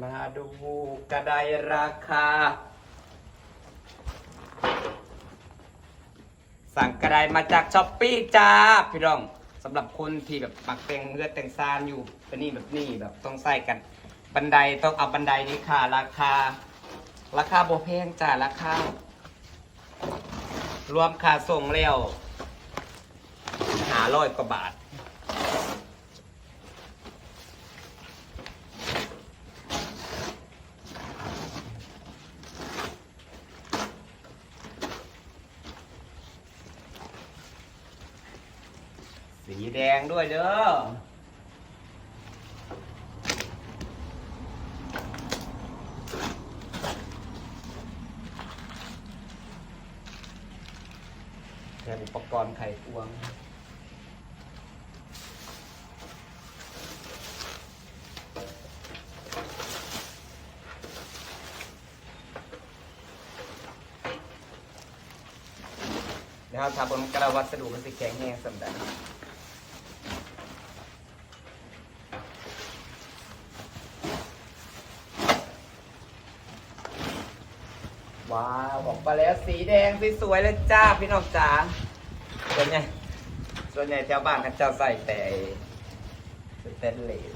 มาดูกระไดราคาสั่งกระไดมาจากช้อปปี้จ้าพี่น้องสำหรับคนที่แบบปักแต่งเลือดแต่งซานอยู่เป็นนี่แบบนี้แบบต้องใส่กันบันไดต้องเอาบันไดนี้ค่ะราคาโบแพงจ้าราคารวมค่าส่งแล้ว500 กว่าบาทสีแดงด้วยเด้อแถมอุปกรณ์ไขควงนะครับถ้าบนกระวัสดุมันสิแข็งแรงสำหรับว้าวออกมาแล้วสีแดงสวยๆเลยจ้าพี่น้องจ๋าส่วนใหญ่แถวบ้านเขาจะใส่แต่สเตนเลส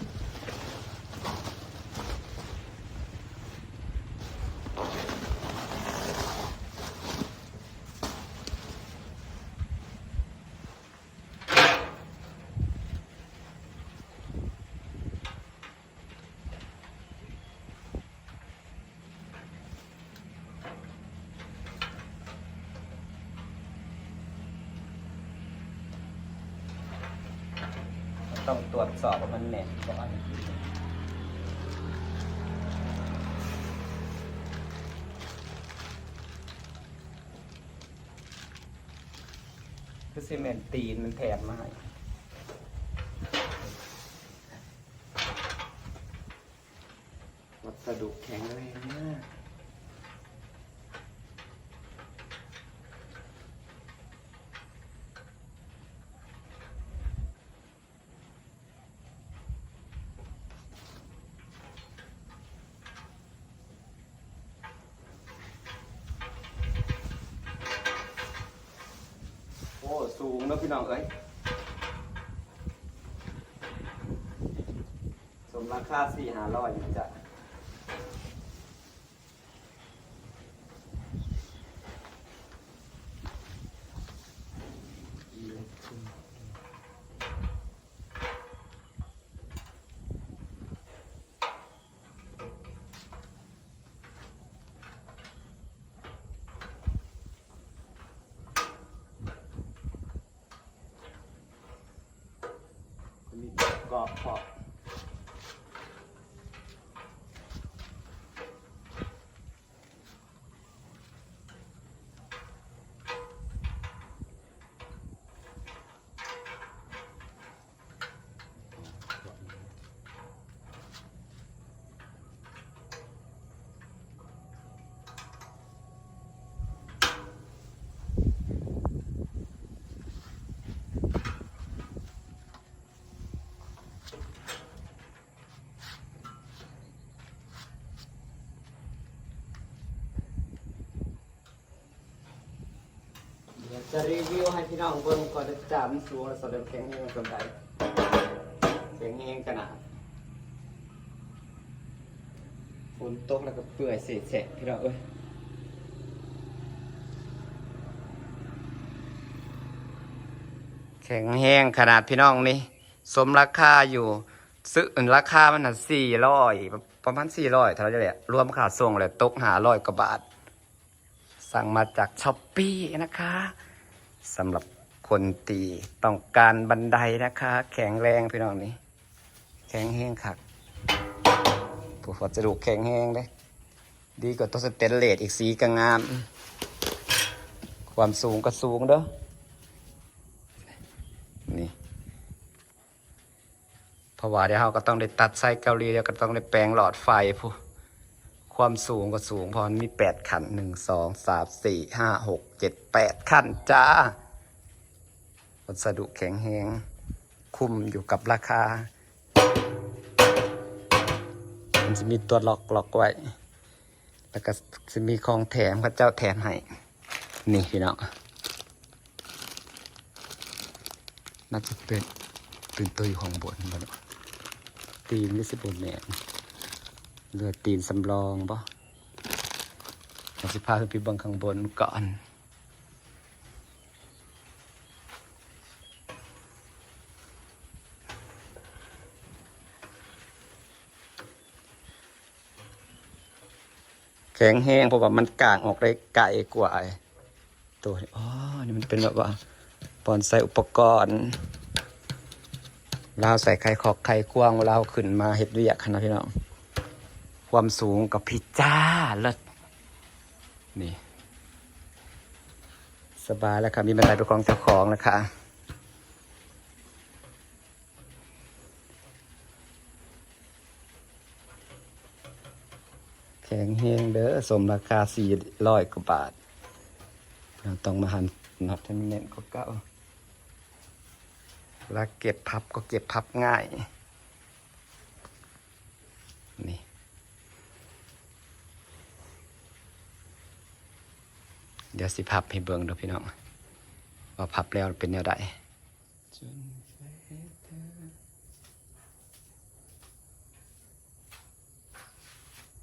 ต้องตรวจสอบว่ามันแน่นก่อนคือซีเมนต์ตีนมันแถมมาให้วัสดุแข็งแรงมากโอ้สูงนะพี่น้องเอ้ยสมราคา400-500อยู่จ้ะมีกรอบขอบจะรีวิวให้พี่น้องเบิ่งก่อนจะจับมันสูงและสดแข็งแรงสำหรับแข็งแรงขนาดฝนตกแล้วก็เปื่อยเศษพี่น้องเอ้ยแข็งแรงขนาดพี่น้องนี่สมราคาอยู่ซื้อราคามัน400ประมาณ400เท่าไหร่แหละรวมค่าส่งแล้วตก500 กว่าบาทสั่งมาจากช้อปปี้นะคะสำหรับคนตีต้องการบันไดนะคะแข็งแรงพี่น้องนี่แข็งแห้งคักผู้วัสดุแข็งแห้งเลยดีกว่าตัวสเตนเลสอีกสีก็งามความสูงก็สูงเด้อนี่เพราะว่าเดี๋ยวเราก็ต้องได้ตัดไส้เกาหลีแล้วก็ต้องได้แปลงหลอดไฟผู้ความสูงก็สูงเพราะมันมี8 ขั้น1 2 3 4 5 6 7 8 ขั้นจ้าวัสดุแข็งแรงคุ้มอยู่กับราคา มันจะมีตัวล็อกไว้แล้วก็จะมีของแถมพระเจ้าแถมให้นี่พี่น้องน่าจะเป็นตัวอยู่ของบนบ่เนาะตีนนี่สิบนแม่เรือตีนสำรองบ่เราจะพาขึ้นไปเบังข้างบนก่อนแข็งแห้งเพราะว่ามันกางออกได้ไกลกว่าตัวอ๋อนี่มันเป็นแบบว่าปอนใส่อุปกรณ์เราใส่ไข่ขอกไข่กว้างเราขึ้นมาเห็ดเรียกนะพี่น้องความสูงกับพิจ้าเลิศนี่สบายแล้วค่ะมีบันไดเป็นของเจ้าของแล้วค่ะแข็งแห้งเด้อสมราคา400 กว่าบาทเราต้องมาหันน็อตให้มันแน่นกว่าเก่าแล้วเก็บพับก็เก็บพับง่ายนี่เดี๋ยวสิพับให้เบิ่งดูพี่น้องว่าพับแล้วเป็นแนวใด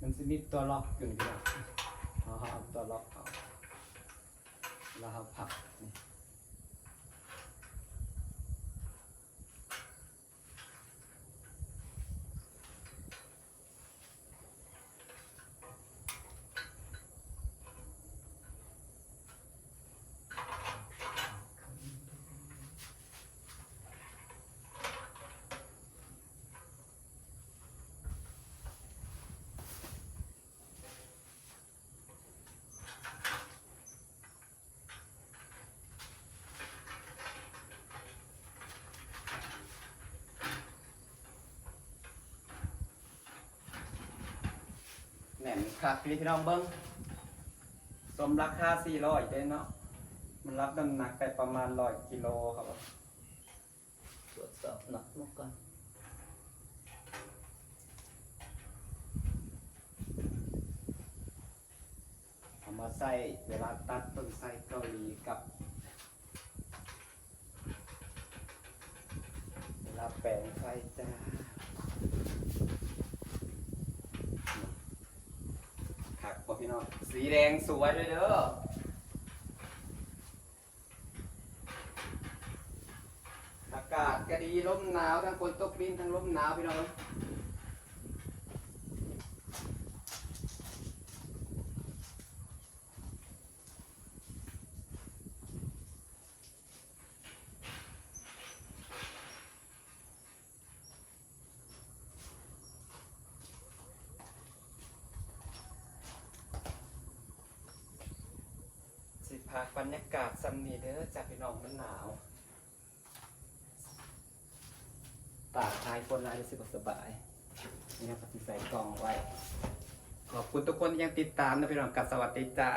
มันจะมีตัวล็อกอยู่พี่น้องเอาตัวล็อกเอาแล้วเราพับนี่แหน่นครับพี่น้องเบิ้งสมราคา400ได้เนาะมันรับน้ำหนักไปประมาณ100 กิโลครับตรวจสอบหนักลงก่อนเอามาใส่เวลาตัดต้นไทรเกาหลีกับเวลาแปลงไฟจ้าขักพอพี่น้องสีแดงสวยเลยเด้ออากาศก็ดีลมหนาวทั้งฝนตกดินทั้งลมหนาวพี่น้องสิพาบรรยากาศซัมนีเด้อจากพี่น้องมันหนาวตากทายคนลายรู้สึกสบายนี่นะครับที่ใส่กล่องไว้ขอบคุณทุกคนที่ยังติดตามนะพี่น้องกับสวัสดีจ้า